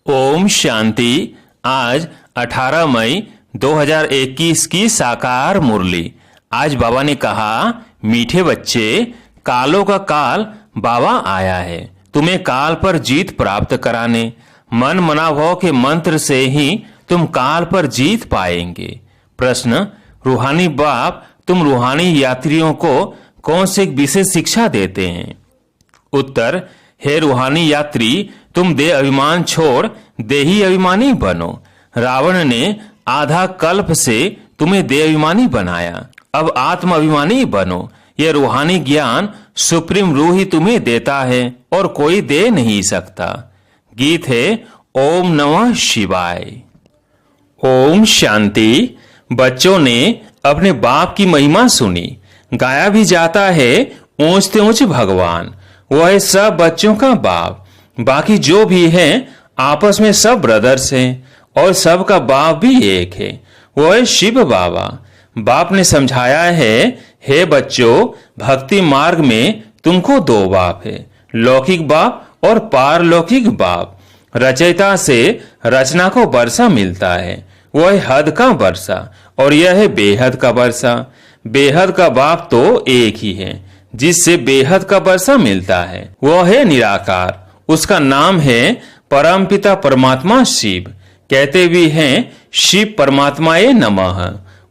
ओम शांति। आज 18 मई 2021 की साकार मुरली। आज बाबा ने कहा, मीठे बच्चे, कालों का काल बाबा आया है तुम्हें काल पर जीत प्राप्त कराने। मन मनाभाव के मंत्र से ही तुम काल पर जीत पाएंगे। प्रश्न, रूहानी बाप तुम रूहानी यात्रियों को कौन सी विशेष शिक्षा देते हैं? उत्तर, हे रूहानी यात्री, तुम देह अभिमान छोड़ देही अभिमानी बनो। रावण ने आधा कल्प से तुम्हें देह अभिमानी बनाया, अब आत्म अभिमानी बनो। यह रूहानी ज्ञान सुप्रीम रूह ही तुम्हें देता है और कोई दे नहीं सकता। गीत है ओम नमः शिवाय। ओम शांति। बच्चों ने अपने बाप की महिमा सुनी। गाया भी जाता है ऊंचते ऊंच भगवान, वह है सब बच्चों का बाप। बाकी जो भी हैं आपस में सब ब्रदर्स हैं और सबका बाप भी एक है, वह है शिव बाबा। बाप ने समझाया है, हे बच्चों, भक्ति मार्ग में तुमको दो बाप है, लौकिक बाप और पारलौकिक बाप। रचयिता से रचना को वर्षा मिलता है, वह है हद का वर्षा और यह है बेहद का वर्षा। बेहद का बाप तो एक ही है जिससे बेहद का वर्षा मिलता है, वह है निराकार। उसका नाम है परमपिता परमात्मा शिव। कहते भी हैं शिव परमात्माए नमः।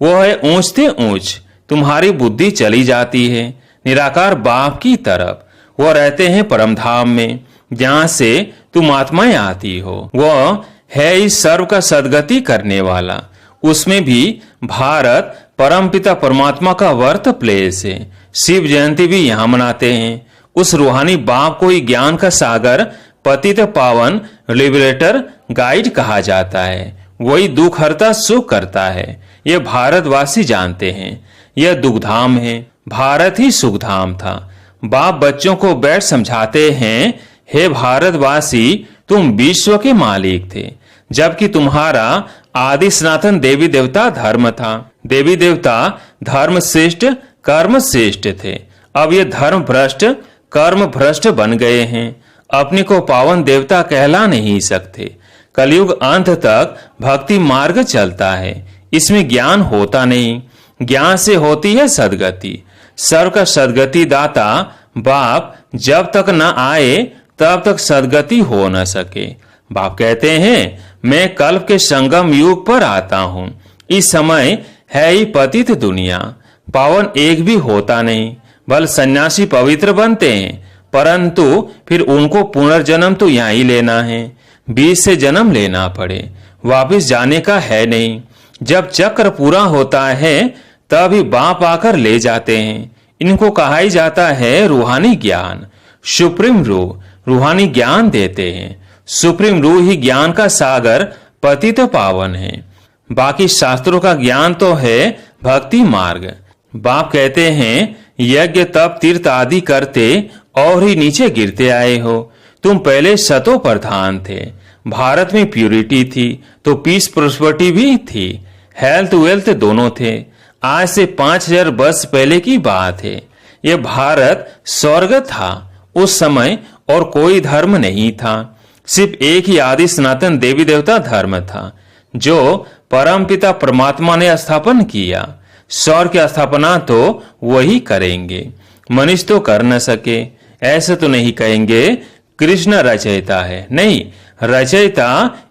वह है ऊंचते ऊंच, तुम्हारी बुद्धि चली जाती है निराकार बाप की तरफ। वह रहते हैं परम धाम में, जहां से तुम आत्माएं आती हो। वह है इस सर्व का सदगति करने वाला। उसमें भी भारत परमपिता परमात्मा का वर्थ प्लेस है। शिव जयंती भी यहाँ मनाते हैं। उस रूहानी बाप को ही ज्ञान का सागर, पतित पावन, लिबरेटर, गाइड कहा जाता है। वही दुख हरता सुख करता है। यह भारतवासी जानते हैं। यह दुखधाम है, भारत ही सुखधाम था। बाप बच्चों को बैठ समझाते हैं, हे भारतवासी, तुम विश्व के मालिक थे, जबकि तुम्हारा आदि सनातन देवी देवता धर्म था। देवी देवता धर्म श्रेष्ठ, कर्म श्रेष्ठ थे। अब ये धर्म भ्रष्ट, कर्म भ्रष्ट बन गए हैं, अपने को पावन देवता कहला नहीं सकते। कलयुग अंत तक भक्ति मार्ग चलता है, इसमें ज्ञान होता नहीं। ज्ञान से होती है सदगति। सर्व का सदगति दाता बाप जब तक न आए तब तक सदगति हो न सके। बाप कहते हैं, मैं कल्प के संगम युग पर आता हूँ। इस समय है ही पतित दुनिया, पावन एक भी होता नहीं। बल सन्यासी पवित्र बनते हैं, परंतु फिर उनको पुनर्जन्म तो यहाँ ही लेना है। 20 से जन्म लेना पड़े, वापिस जाने का है नहीं। जब चक्र पूरा होता है तभी बाप आकर ले जाते हैं। इनको कहा ही जाता है रूहानी ज्ञान। सुप्रीम रूह रूहानी ज्ञान देते हैं। सुप्रीम रूह ही ज्ञान का सागर, पतित पावन है। बाकी शास्त्रों का ज्ञान तो है भक्ति मार्ग। बाप कहते हैं, यज्ञ तप तीर्थ आदि करते और ही नीचे गिरते आए हो। तुम पहले सतो प्रधान थे। भारत में प्यूरिटी थी तो पीस प्रोस्पर्टी भी थी, हेल्थ वेल्थ दोनों थे। आज से 5000 वर्ष पहले की बात है। यह भारत स्वर्ग था उस समय, और कोई धर्म नहीं था। सिर्फ एक ही आदि सनातन देवी देवता धर्म था, जो परमपिता परमात्मा ने स्थापन किया। स्वर्ग की स्थापना तो वही करेंगे, मनुष्य तो कर न सके। ऐसा तो नहीं कहेंगे कृष्ण रचयिता है, नहीं, रचयिता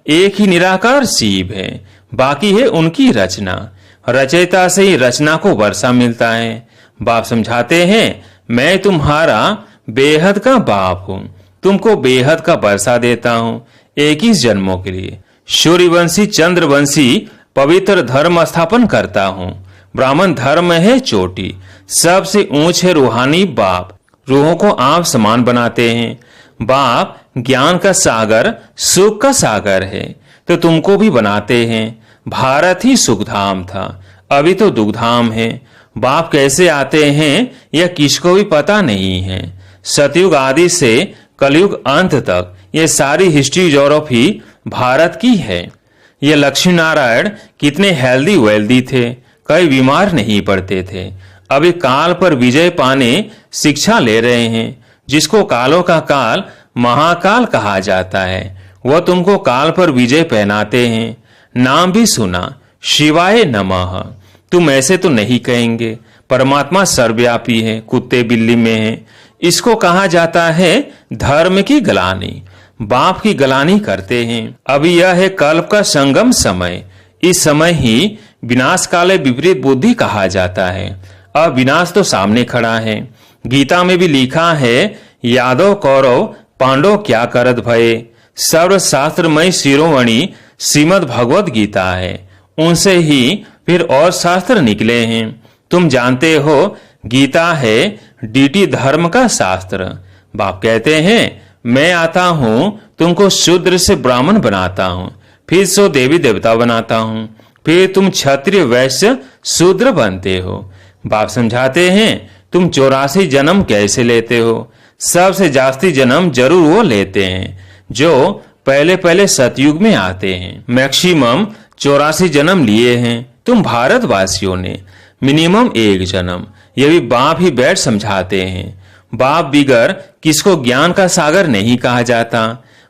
एक ही निराकार शिव है, बाकी है उनकी रचना। रचयिता से ही रचना को वर्षा मिलता है। बाप समझाते हैं, मैं तुम्हारा बेहद का बाप हूँ, तुमको बेहद का वर्षा देता हूँ 21 जन्मों के लिए। सूर्यवंशी चंद्रवंशी पवित्र धर्म स्थापन करता हूँ। ब्राह्मण धर्म है चोटी, सबसे ऊंच है रूहानी बाप। रूहों को आप समान बनाते हैं। बाप ज्ञान का सागर, सुख का सागर है, तो तुमको भी बनाते हैं। भारत ही सुखधाम था, अभी तो दुखधाम है। बाप कैसे आते हैं यह किसको भी पता नहीं है। सतयुग आदि से कलयुग अंत तक ये सारी हिस्ट्री ज्योग्राफी भारत की है। ये लक्ष्मी नारायण कितने हेल्दी वेल्दी थे, कई बीमार नहीं पड़ते थे। अभी काल पर विजय पाने शिक्षा ले रहे हैं, जिसको कालों का काल महाकाल कहा जाता है। वह तुमको काल पर विजय पहनाते हैं। नाम भी सुना, शिवाय नमः। तुम ऐसे तो नहीं कहेंगे, परमात्मा सर्वव्यापी है, कुत्ते बिल्ली में है। इसको कहा जाता है धर्म की गलानी, बाप की गलानी करते हैं। अभी यह है कल्प का संगम समय। इस समय ही विनाश काले विपरीत बुद्धि कहा जाता है। अब विनाश तो सामने खड़ा है। गीता में भी लिखा है, यादव कौरव पांडव क्या करत भये। सर्वशास्त्रमय शिरोमणि श्रीमद् भगवत गीता है। उनसे ही फिर और शास्त्र निकले हैं। तुम जानते हो गीता है डीटी धर्म का शास्त्र। बाप कहते हैं, मैं आता हूं तुमको शूद्र से ब्राह्मण बनाता हूं, फिर सो देवी देवता बनाता हूं, फिर तुम क्षत्रिय वैश्य शूद्र बनते हो। बाप समझाते हैं, तुम 84 जन्म कैसे लेते हो। सबसे जास्ती जन्म जरूर वो लेते हैं जो पहले पहले सतयुग में आते हैं। मैक्सिमम 84 जन्म लिए हैं तुम भारतवासियों ने, मिनिमम 1 जन्म। ये भी बाप ही बैठ समझाते हैं। बाप बिगर किसको ज्ञान का सागर नहीं कहा जाता।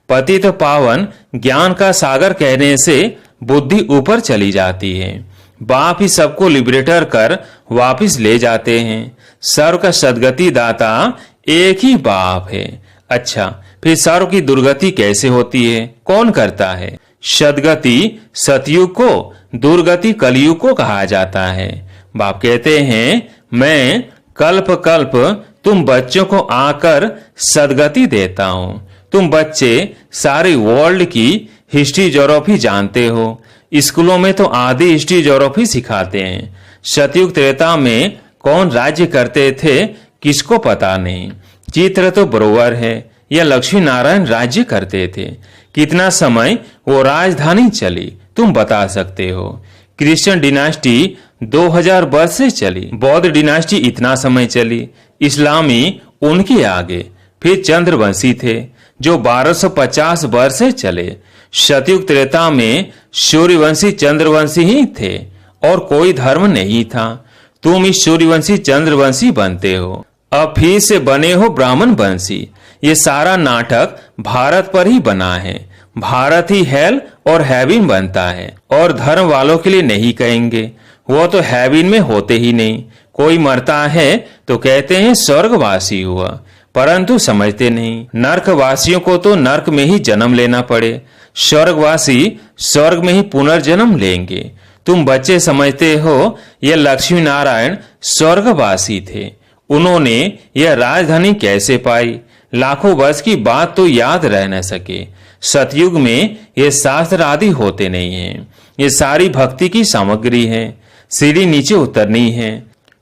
पतित पावन ज्ञान का सागर कहने से बुद्धि ऊपर चली जाती है। बाप ही सबको लिबरेटर कर वापिस ले जाते हैं। सर्व का सदगति दाता एक ही बाप है। अच्छा, फिर सर्व की दुर्गति कैसे होती है, कौन करता है? सदगति सतयुग को, दुर्गति कलयुग को कहा जाता है। बाप कहते हैं, मैं कल्प कल्प तुम बच्चों को आकर सदगति देता हूं। तुम बच्चे सारी वर्ल्ड की हिस्ट्री ज्योग्राफी जानते हो। स्कूलों में तो आधी हिस्ट्री ज्योग्राफी सिखाते हैं। सतयुग त्रेता में कौन राज्य करते थे किसको पता नहीं। चित्र तो बरोबर है, यह लक्ष्मी नारायण राज्य करते थे। कितना समय वो राजधानी चली तुम बता सकते हो? क्रिश्चियन डिनास्टी 2000 वर्ष से चली, बौद्ध डिनास्टी इतना समय चली, इस्लामी उनके आगे। फिर चंद्रवंशी थे जो 1250 वर्ष से चले। सतयुग त्रेता में सूर्यवंशी चंद्रवंशी ही थे और कोई धर्म नहीं था। तुम इस सूर्यवंशी चंद्रवंशी बनते हो, अब फिर से बने हो ब्राह्मण वंशी। ये सारा नाटक भारत पर ही बना है। भारत ही हेल और हेवन बनता है, और धर्म वालों के लिए नहीं कहेंगे, वो तो हेवन में होते ही नहीं। कोई मरता है तो कहते हैं स्वर्गवासी हुआ, परंतु समझते नहीं नर्कवासियों को तो नर्क में ही जन्म लेना पड़े, स्वर्गवासी स्वर्ग में ही पुनर्जन्म लेंगे। तुम बच्चे समझते हो ये लक्ष्मी नारायण स्वर्गवासी थे, उन्होंने यह राजधानी कैसे पाई? लाखों वर्ष की बात तो याद रह न सके। सतयुग में ये शास्त्र आदि होते नहीं हैं, ये सारी भक्ति की सामग्री है। सीढ़ी नीचे उतरनी है।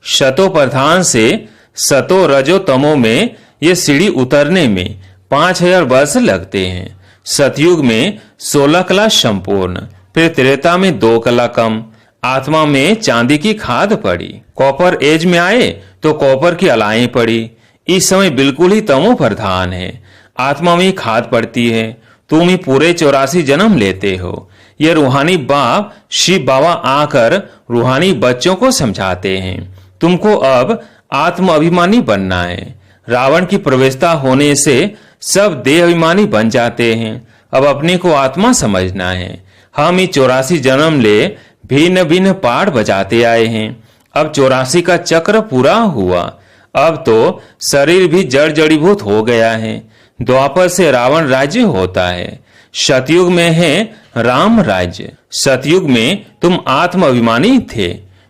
शतो प्रधान से सतो रजो तमो में ये सीढ़ी उतरने में 5000 वर्ष लगते हैं। सतयुग में 16 कला संपूर्ण, फिर त्रेता में 2 कला कम। आत्मा में चांदी की खाद पड़ी। कॉपर एज में आए तो कॉपर की अलाएं पड़ी। इस समय बिल्कुल ही तमो प्रधान है, आत्मा में ही खाद पड़ती है। तुम ही पूरे 84 जन्म लेते हो। ये रूहानी बाप शिव बाबा आकर रूहानी बच्चों को समझाते हैं, तुमको अब आत्म अभिमानी बनना है। रावण की प्रवेशता होने से सब देह अभिमानी बन जाते हैं। अब अपने को आत्मा समझना है। हम ही 84 जन्म ले भिन्न भिन्न पाठ बजाते आए हैं। अब 84 का चक्र पूरा हुआ। अब तो शरीर भी जड़ जड़ीभूत हो गया है। द्वापर से रावण राज्य होता है, सतयुग में है राम राज्य। सतयुग में तुम आत्म अभिमानी थे,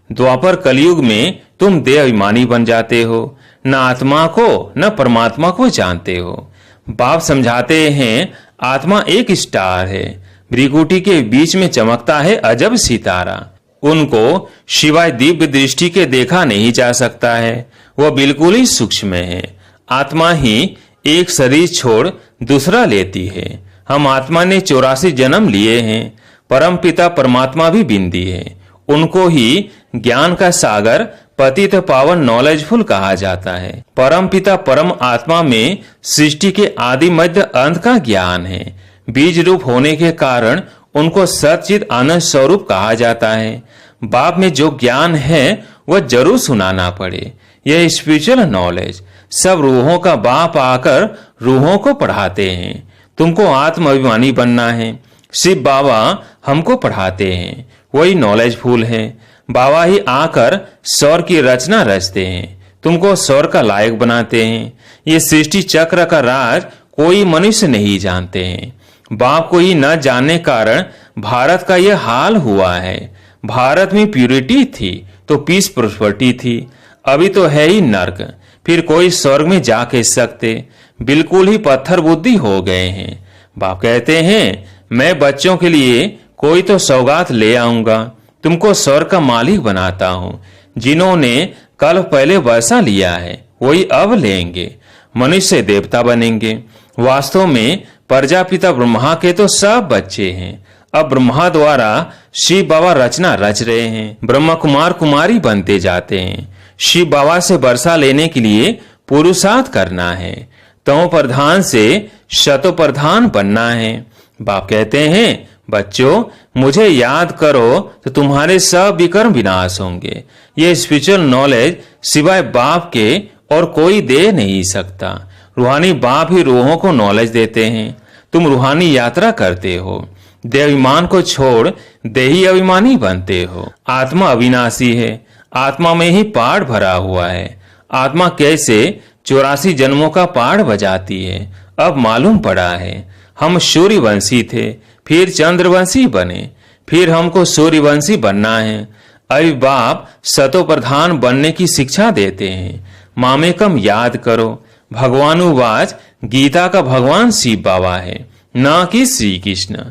द्वापर कलयुग में तुम देह अभिमानी बन जाते हो। न आत्मा को न परमात्मा को जानते हो। बाप समझाते हैं आत्मा एक स्टार है, भ्रिकुटी के बीच में चमकता है अजब सितारा। उनको शिवाय दिव्य दृष्टि के देखा नहीं जा सकता है, वह बिल्कुल ही सूक्ष्म है। आत्मा ही एक शरीर छोड़ दूसरा लेती है। हम आत्मा ने 84 जन्म लिए हैं। परम पिता परमात्मा भी बिंदी है, उनको ही ज्ञान का सागर पतित पावन नॉलेजफुल कहा जाता है। परम पिता परम आत्मा में सृष्टि के आदि मध्य अंत का ज्ञान है। बीज रूप होने के कारण उनको सच्चित आनंद स्वरूप कहा जाता है। बाप में जो ज्ञान है वह जरूर सुनाना पड़े। यह स्पिरिचुअल नॉलेज सब रूहों का बाप आकर रूहों को पढ़ाते हैं। तुमको आत्माभिमानी बनना है। शिव बाबा हमको पढ़ाते हैं, वही नॉलेजफुल है। बाबा ही आकर स्वर की रचना रचते हैं, तुमको स्वर का लायक बनाते हैं। ये सृष्टि चक्र का राज कोई मनुष्य नहीं जानते हैं। बाप को ही न जानने कारण भारत का यह हाल हुआ है। भारत में प्यूरिटी थी तो पीस प्रॉस्पेरिटी थी, अभी तो है ही नर्क। फिर कोई स्वर्ग में जा के सकते, बिल्कुल ही पत्थर बुद्धि हो गए हैं। बाप कहते हैं मैं बच्चों के लिए कोई तो सौगात ले आऊंगा, तुमको स्वर्ग का मालिक बनाता हूं। जिन्होंने कल पहले वर्षा लिया है वही अब लेंगे, मनुष्य देवता बनेंगे। वास्तव में प्रजापिता ब्रह्मा के तो सब बच्चे हैं। अब ब्रह्मा द्वारा शिव बाबा रचना रच रहे हैं, ब्रह्मा कुमार कुमारी बनते जाते हैं। शिव बाबा से वर्षा लेने के लिए पुरुषार्थ करना है, तमो प्रधान से शतो प्रधान बनना है। बाप कहते हैं बच्चों मुझे याद करो तो तुम्हारे सब विकर्म विनाश होंगे। ये स्पिरिचुअल नॉलेज सिवाय बाप के और कोई दे नहीं सकता। रूहानी बाप ही रूहों को नॉलेज देते हैं। तुम रूहानी यात्रा करते हो, देहाभिमान को छोड़ देही अभिमानी बनते हो। आत्मा अविनाशी है, आत्मा में ही पाठ भरा हुआ है। आत्मा कैसे 84 जन्मों का पाठ बजाती है अब मालूम पड़ा है। हम सूर्यवंशी थे, फिर चंद्रवंशी बने, फिर हमको सूर्यवंशी बनना है। अभी बाप सतो प्रधान बनने की शिक्षा देते हैं। मामेकम याद करो, भगवानुवाच गीता का भगवान शिव बाबा है, न कि श्री कृष्ण।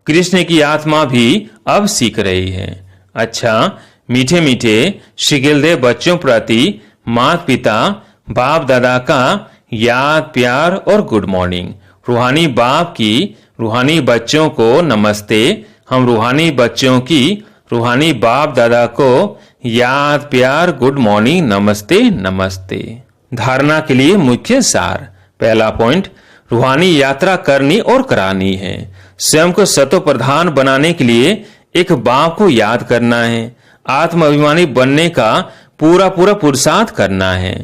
कृष्ण की आत्मा भी अब सीख रही है। अच्छा, मीठे मीठे शिगिलदेव बच्चों प्रति माता पिता बाप दादा का याद प्यार और गुड मॉर्निंग। रूहानी बाप की रूहानी बच्चों को नमस्ते। हम रूहानी बच्चों की रूहानी बाप दादा को याद प्यार गुड मॉर्निंग नमस्ते नमस्ते। धारणा के लिए मुख्य सार। पहला पॉइंट, रूहानी यात्रा करनी और करानी है। स्वयं को सतो प्रधान बनाने के लिए एक बाप को याद करना है। आत्म अभिमानी बनने का पूरा पूरा पुरुषार्थ करना है।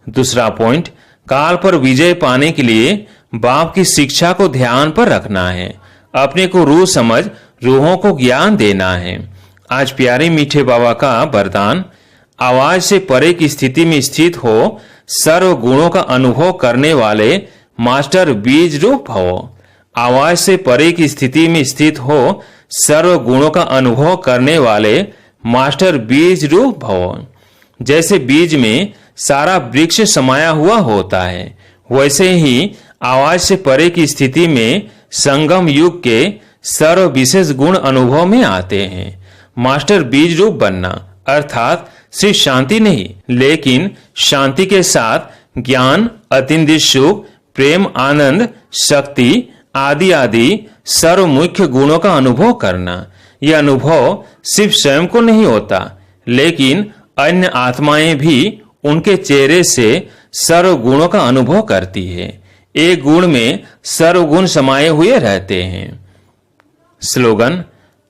दूसरा पॉइंट, काल पर विजय पाने के लिए बाप की शिक्षा को ध्यान पर रखना है। अपने को रूह समझ रूहों को ज्ञान देना है। आज प्यारे मीठे बाबा का वरदान, आवाज से परे की स्थिति में स्थित हो सर्व गुणों का अनुभव करने वाले मास्टर बीज रूप हो। आवाज से परे की स्थिति में स्थित हो सर्व गुणों का अनुभव करने वाले मास्टर बीज रूप हो। जैसे बीज में सारा वृक्ष समाया हुआ होता है, वैसे ही आवाज से परे की स्थिति में संगम युग के सर्व विशेष गुण अनुभव में आते हैं। मास्टर बीज रूप बनना अर्थात सिर्फ शांति नहीं, लेकिन शांति के साथ ज्ञान, अतिंद्रिय सुख, प्रेम, आनंद, शक्ति आदि आदि सर्व मुख्य गुणों का अनुभव करना। यह अनुभव सिर्फ स्वयं को नहीं होता, लेकिन अन्य आत्माएं भी उनके चेहरे से सर्व गुणों का अनुभव करती है। एक गुण में सर्व गुण समाये हुए रहते हैं। स्लोगन,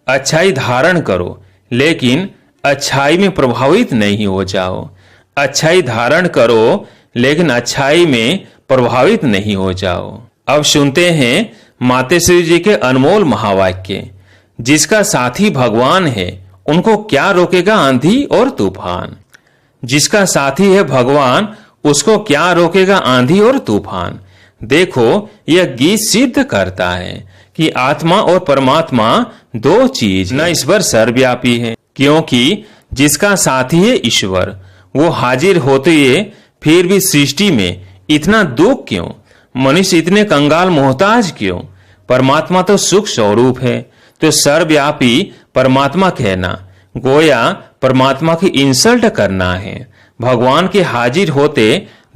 अच्छाई धारण करो लेकिन अच्छाई में प्रभावित नहीं हो जाओ। अच्छाई धारण करो लेकिन अच्छाई में प्रभावित नहीं हो जाओ। अब सुनते हैं मातेश्वरी जी के अनमोल महावाक्य। जिसका साथी भगवान है उनको क्या रोकेगा आंधी और तूफान। जिसका साथी है भगवान उसको क्या रोकेगा आंधी और तूफान। देखो, यह गीत सिद्ध करता है कि आत्मा और परमात्मा दो चीज न ईश्वर सर्वव्यापी है। क्योंकि जिसका साथी है ईश्वर, वो हाजिर होते हुए फिर भी सृष्टि में इतना दुख क्यों? मनुष्य इतने कंगाल मोहताज क्यों? परमात्मा तो सुख स्वरूप है, तो सर्वव्यापी परमात्मा कहना गोया परमात्मा की इंसल्ट करना है। भगवान के हाजिर होते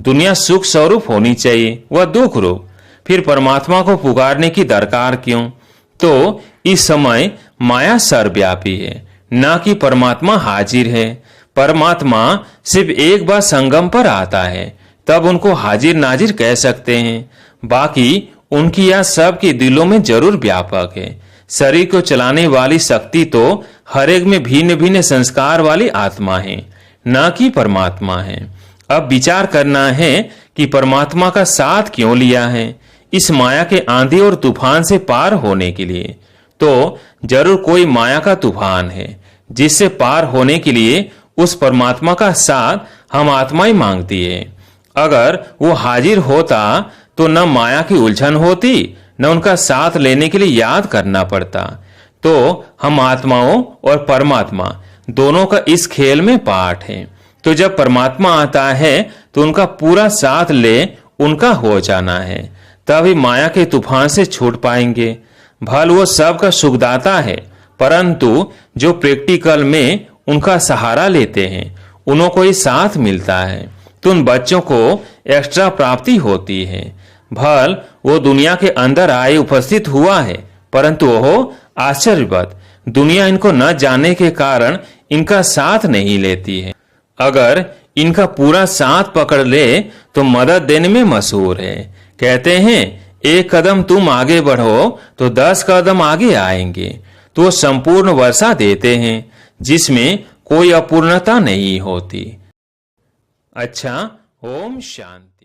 दुनिया सुख स्वरूप होनी चाहिए, वह दुख रूप। फिर परमात्मा को पुकारने की दरकार क्यों? तो इस समय माया सर्वव्यापी है, न कि परमात्मा हाजिर है। परमात्मा सिर्फ एक बार संगम पर आता है, तब उनको हाजिर नाजिर कह सकते हैं। बाकी उनकी यह सबके दिलों में जरूर व्यापक है। शरीर को चलाने वाली शक्ति तो हर एक में भिन्न भिन्न संस्कार वाली आत्मा है, न कि परमात्मा है। अब विचार करना है कि परमात्मा का साथ क्यों लिया है। इस माया के आंधी और तूफान से पार होने के लिए, तो जरूर कोई माया का तूफान है जिससे पार होने के लिए उस परमात्मा का साथ हम आत्माएं मांगती है। अगर वो हाजिर होता तो न माया की उलझन होती, न उनका साथ लेने के लिए याद करना पड़ता। तो हम आत्माओं और परमात्मा दोनों का इस खेल में पार्ट है। तो जब परमात्मा आता है तो उनका पूरा साथ ले उनका हो जाना है, तभी माया के तूफान से छूट पाएंगे। भल वो सबका सुखदाता है, परंतु जो प्रैक्टिकल में उनका सहारा लेते हैं उन्हों को ही साथ मिलता है, तो उन बच्चों को एक्स्ट्रा प्राप्ति होती है। भल वो दुनिया के अंदर आए उपस्थित हुआ है, परंतु वो आश्चर्यवत दुनिया इनको न जानने के कारण इनका साथ नहीं लेती है। अगर इनका पूरा साथ पकड़ ले तो मदद देने में मशहूर है। कहते हैं एक कदम तुम आगे बढ़ो तो 10 कदम आगे आएंगे। तो वो संपूर्ण वर्षा देते हैं जिसमें कोई अपूर्णता नहीं होती। अच्छा, ओम शांति।